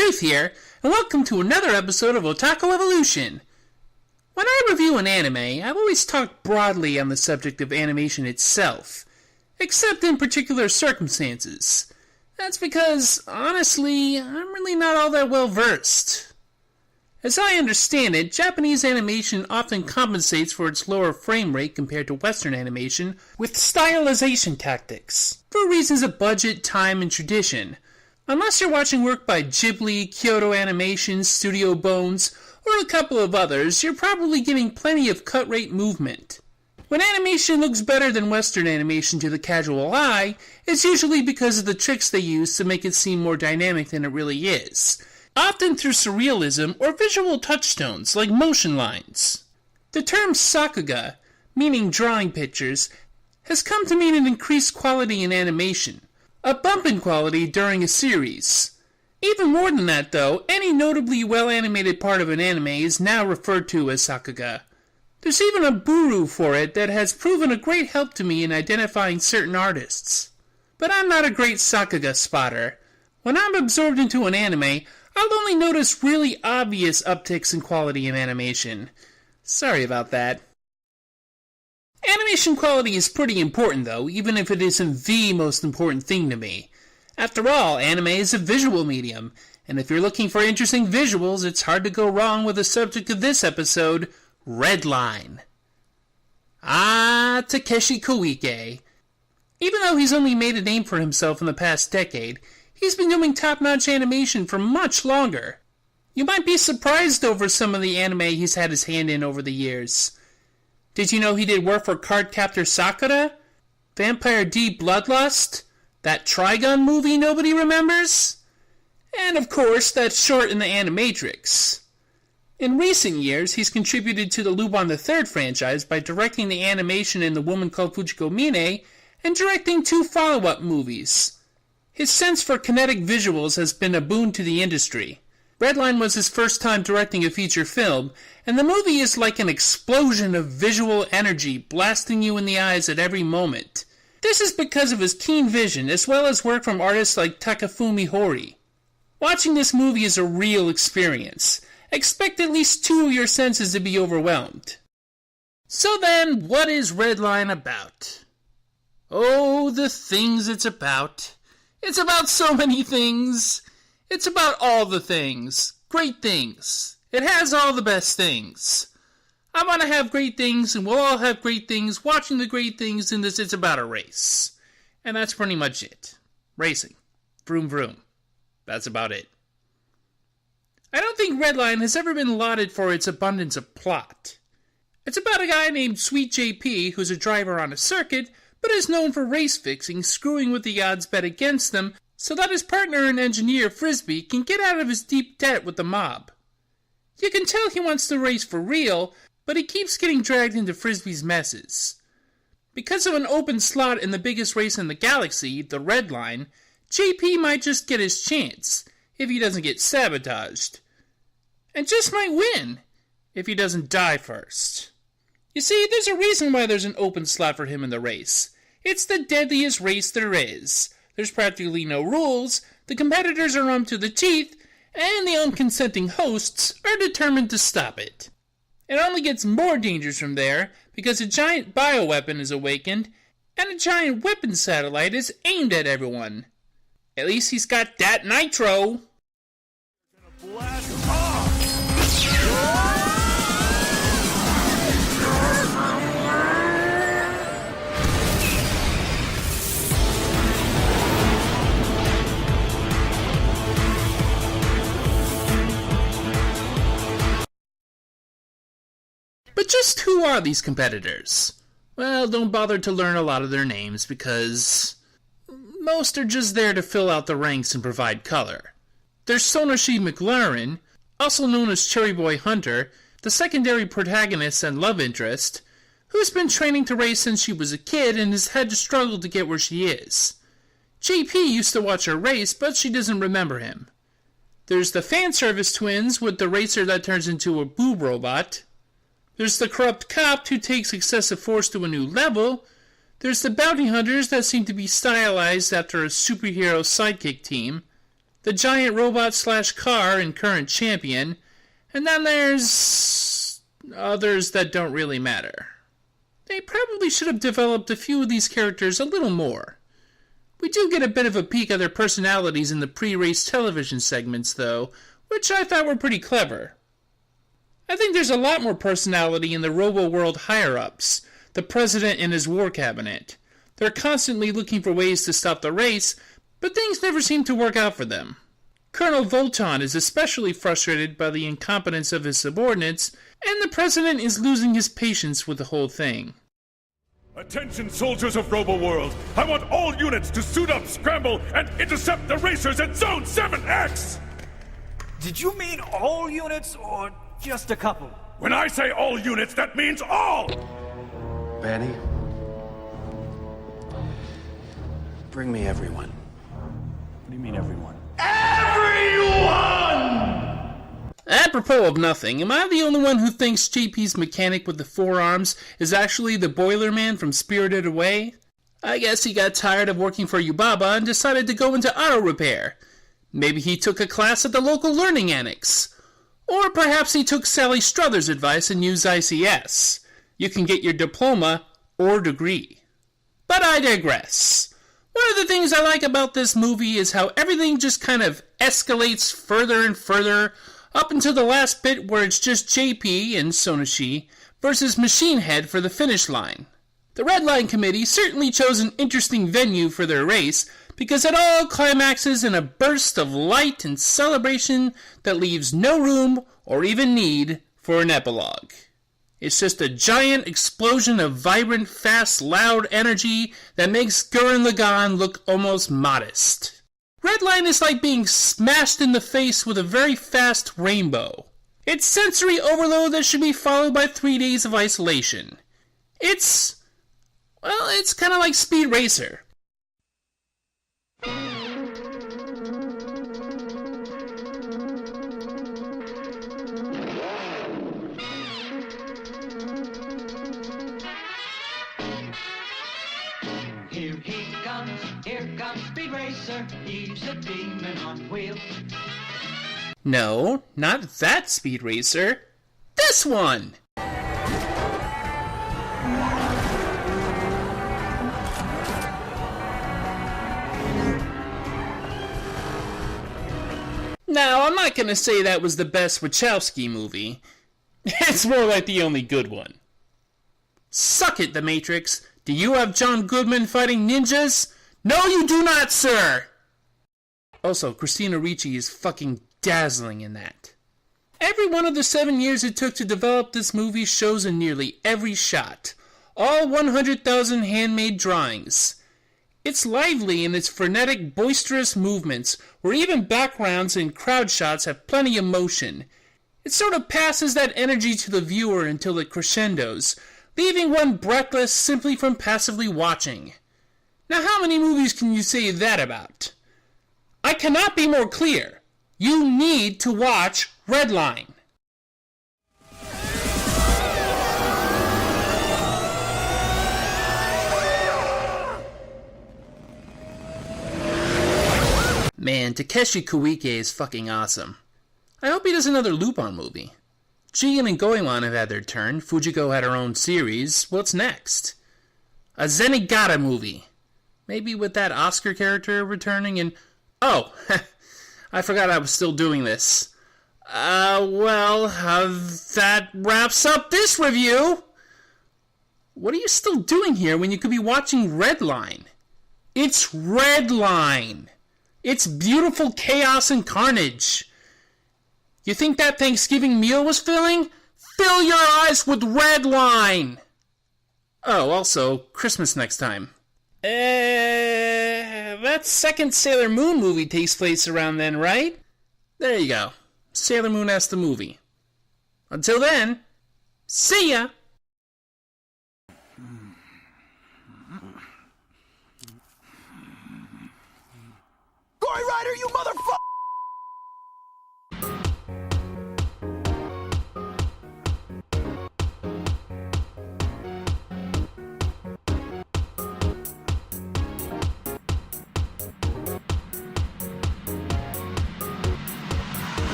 Truth here, and welcome to another episode of Otaku Evolution. When I review an anime, I've always talked broadly on the subject of animation itself, except in particular circumstances. That's because, honestly, I'm really not all that well versed. As I understand it, Japanese animation often compensates for its lower frame rate compared to Western animation with stylization tactics, for reasons of budget, time, and tradition. Unless you're watching work by Ghibli, Kyoto Animation, Studio Bones, or a couple of others, you're probably getting plenty of cut-rate movement. When animation looks better than Western animation to the casual eye, it's usually because of the tricks they use to make it seem more dynamic than it really is, often through surrealism or visual touchstones like motion lines. The term sakuga, meaning drawing pictures, has come to mean an increased quality in animation, a bump in quality during a series. Even more than that, though, any notably well-animated part of an anime is now referred to as sakuga. There's even a buru for it that has proven a great help to me in identifying certain artists. But I'm not a great sakuga spotter. When I'm absorbed into an anime, I'll only notice really obvious upticks in quality in animation. Sorry about that. Animation quality is pretty important, though, even if it isn't the most important thing to me. After all, anime is a visual medium, and if you're looking for interesting visuals, it's hard to go wrong with the subject of this episode, Redline. Takeshi Koike. Even though he's only made a name for himself in the past decade, he's been doing top-notch animation for much longer. You might be surprised over some of the anime he's had his hand in over the years. Did you know he did work for Cardcaptor Sakura? Vampire D Bloodlust? That Trigun movie nobody remembers? And of course, that short in the Animatrix. In recent years, he's contributed to the Lupin the Third franchise by directing the animation in The Woman Called Fujiko Mine and directing 2 follow-up movies. His sense for kinetic visuals has been a boon to the industry. Redline was his first time directing a feature film, and the movie is like an explosion of visual energy blasting you in the eyes at every moment. This is because of his keen vision, as well as work from artists like Takafumi Hori. Watching this movie is a real experience. Expect at least 2 of your senses to be overwhelmed. So then, what is Redline about? Oh, the things it's about. It's about so many things. It's about all the things. Great things. It has all the best things. I want to have great things, and we'll all have great things watching the great things in this It's About a Race. And that's pretty much it. Racing. Vroom vroom. That's about it. I don't think Redline has ever been lauded for its abundance of plot. It's about a guy named Sweet JP who's a driver on a circuit, but is known for race fixing, screwing with the odds bet against them, so that his partner and engineer, Frisbee, can get out of his deep debt with the mob. You can tell he wants to race for real, but he keeps getting dragged into Frisbee's messes. Because of an open slot in the biggest race in the galaxy, the Redline, JP might just get his chance, if he doesn't get sabotaged. And just might win, if he doesn't die first. You see, there's a reason why there's an open slot for him in the race. It's the deadliest race there is. There's practically no rules, the competitors are armed to the teeth, and the unconsenting hosts are determined to stop it. It only gets more dangerous from there, because a giant bioweapon is awakened, and a giant weapon satellite is aimed at everyone. At least he's got that nitro. Blast off! But just who are these competitors? Well, don't bother to learn a lot of their names because most are just there to fill out the ranks and provide color. There's Sonoshi McLaren, also known as Cherry Boy Hunter, the secondary protagonist and love interest, who's been training to race since she was a kid and has had to struggle to get where she is. JP used to watch her race, but she doesn't remember him. There's the fan service twins with the racer that turns into a boob robot. There's the corrupt cop who takes excessive force to a new level. There's the bounty hunters that seem to be stylized after a superhero sidekick team. the giant robot/car and current champion, and then there's others that don't really matter. They probably should have developed a few of these characters a little more. We do get a bit of a peek at their personalities in the pre-race television segments, though, which I thought were pretty clever. I think there's a lot more personality in the Robo-World higher-ups, the president and his war cabinet. They're constantly looking for ways to stop the race, but things never seem to work out for them. Colonel Volton is especially frustrated by the incompetence of his subordinates, and the president is losing his patience with the whole thing. Attention, soldiers of Robo-World! I want all units to suit up, scramble, and intercept the racers at Zone 7X! Did you mean all units, or just a couple? When I say all units, that means all! Manny? Bring me everyone. What do you mean, everyone? Apropos of nothing, am I the only one who thinks JP's mechanic with the forearms is actually the Boiler Man from Spirited Away? I guess he got tired of working for Yubaba and decided to go into auto repair. Maybe he took a class at the local learning annex. Or perhaps he took Sally Struthers' advice and used ICS. You can get your diploma or degree. But I digress. One of the things I like about this movie is how everything just kind of escalates further and further up until the last bit where it's just JP and Sonoshi versus Machine Head for the finish line. The Redline Committee certainly chose an interesting venue for their race because it all climaxes in a burst of light and celebration that leaves no room or even need for an epilogue. It's just a giant explosion of vibrant, fast, loud energy that makes Gurren Lagann look almost modest. Redline is like being smashed in the face with a very fast rainbow. It's sensory overload that should be followed by 3 days of isolation. It's kind of like Speed Racer. Here comes Speed Racer, he's a demon on wheels. No, not that Speed Racer. This one! Now, I'm not gonna say that was the best Wachowski movie. It's more like the only good one. Suck it, The Matrix. Do you have John Goodman fighting ninjas? No, you do not, sir! Also, Christina Ricci is fucking dazzling in that. Every one of the 7 years it took to develop this movie shows in nearly every shot. All 100,000 handmade drawings. It's lively in its frenetic, boisterous movements, where even backgrounds and crowd shots have plenty of motion. It sort of passes that energy to the viewer until it crescendos, leaving one breathless simply from passively watching. Now, how many movies can you say that about? I cannot be more clear. You need to watch Redline. Man, Takeshi Koike is fucking awesome. I hope he does another Lupin movie. Jigen and Goemon have had their turn. Fujiko had her own series. What's next? A Zenigata movie. Maybe with that Oscar character returning and... Oh, I forgot I was still doing this. That wraps up this review. What are you still doing here when you could be watching Redline? It's Redline. It's beautiful chaos and carnage. You think that Thanksgiving meal was filling? Fill your eyes with Redline. Oh, also, Christmas next time. That second Sailor Moon movie takes place around then, right? There you go. Sailor Moon as the movie. Until then, see ya! Gory Rider, you motherfucker!